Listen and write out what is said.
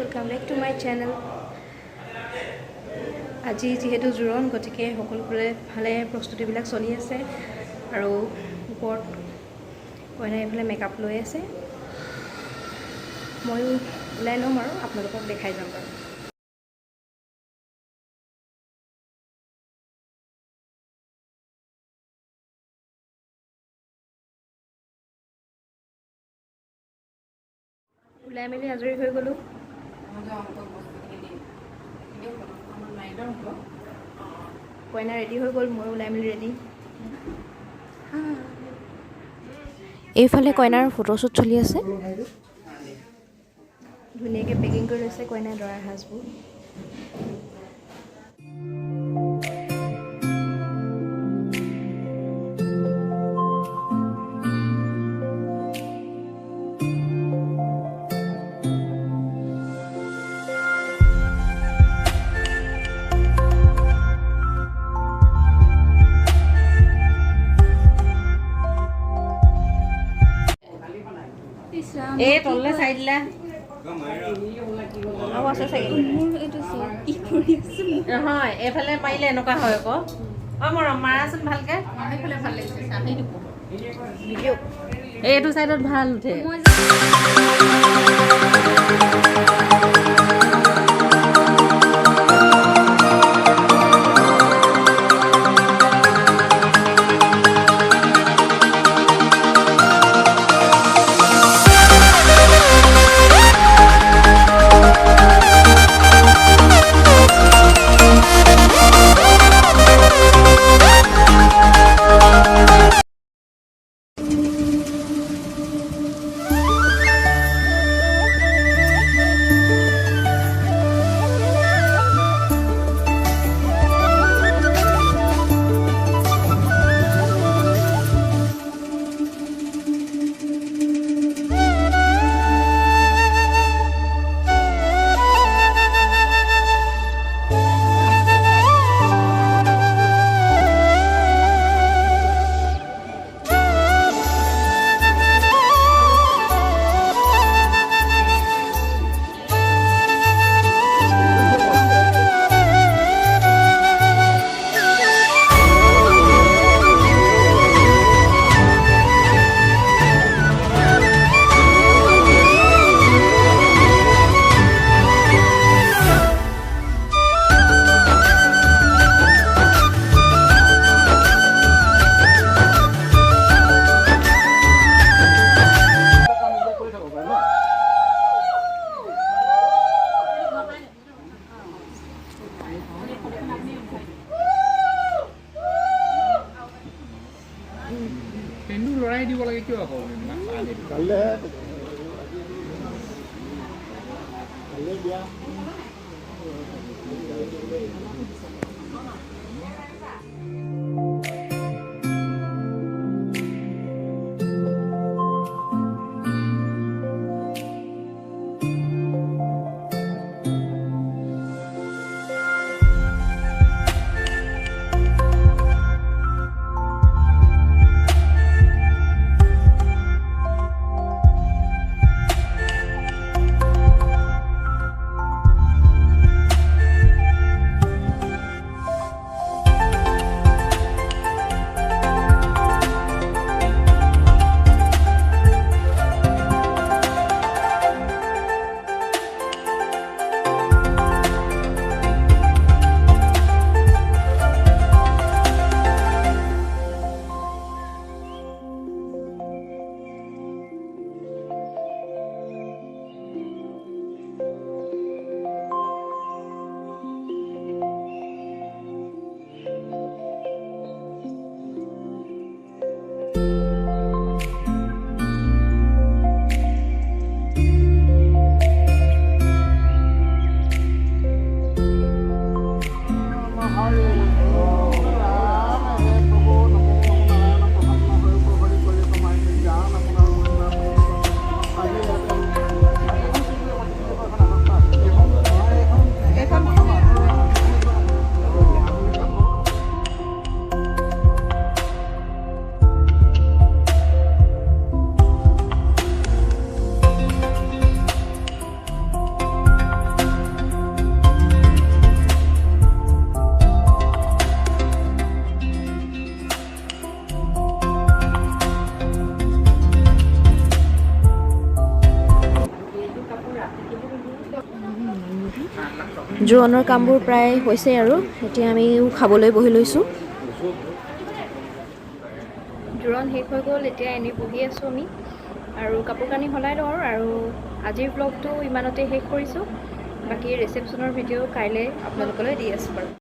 welcome back to my channel. আজি যেহেতু জোৰণ গতিকে সকলোৰে ভালে প্ৰস্তুতিবিলাক চলি আছে আৰু ওপৰত কইনাই এইফালে মেকআপ লৈ আছে ময়ো ওলাই ল'ম আৰু আপোনালোকক দেখাই যাম বাৰু ওলাই মেলি আজৰি হৈ গ'লো কইনা ৰেডি হৈ গ'ল মই ওলাই মেলি ৰেডি এইফালে কইনাৰ ফটোশ্বুট চলি আছে ধুনীয়াকৈ পেকিং কৰি লৈছে কইনাৰ দৰাৰ সাজবোৰ এই তললে চাই দিলা নহয় এইফালে পাৰিলে এনেকুৱা হয় আকৌ মোৰ মাৰাচোন ভালকে এইটো চাইডত ভাল উঠে লৰাই দিব লাগে কিয় আকৌ জোৰোণৰ কামবোৰ প্ৰায় হৈছে আৰু এতিয়া আমিও খাবলৈ বহি লৈছোঁ। জোৰোণ শেষ হৈ গ'ল, এতিয়া এনেই বহি আছোঁ আমি আৰু কাপোৰ কানি সলাই লওঁ আৰু আজিৰ ব্লগটো ইমানতে শেষ কৰিছোঁ। বাকী ৰিচেপশ্যনৰ ভিডিঅ' কাইলৈ আপোনালোকলৈ দি আছোঁ বাৰু।